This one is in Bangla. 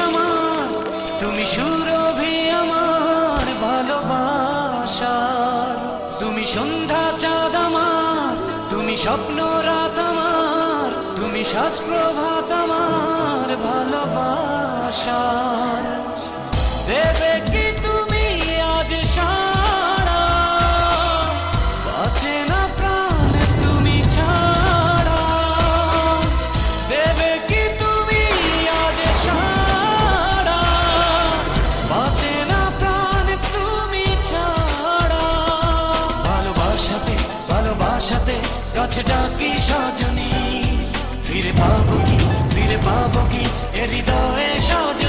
আমার, তুমি সুরভি আমার ভালোবাসার। তুমি সন্ধ্যা চাঁদ আমার, তুমি স্বপ্ন রাত আমার, তুমি সাজ প্রভাত আমার ভালোবাসার। দেবে কি তুমি আজ সারা, বাঁচে না প্রাণ তুমি ছাড়া। দেবে কি তুমি আজ সারা, বাঁচে না প্রাণ তুমি ছাড়া। ভালোবাসাতে ভালোবাসাতে কাছে ডাকি সজনী, ফিরে পাবো কি এ হৃদয়ে সজনী।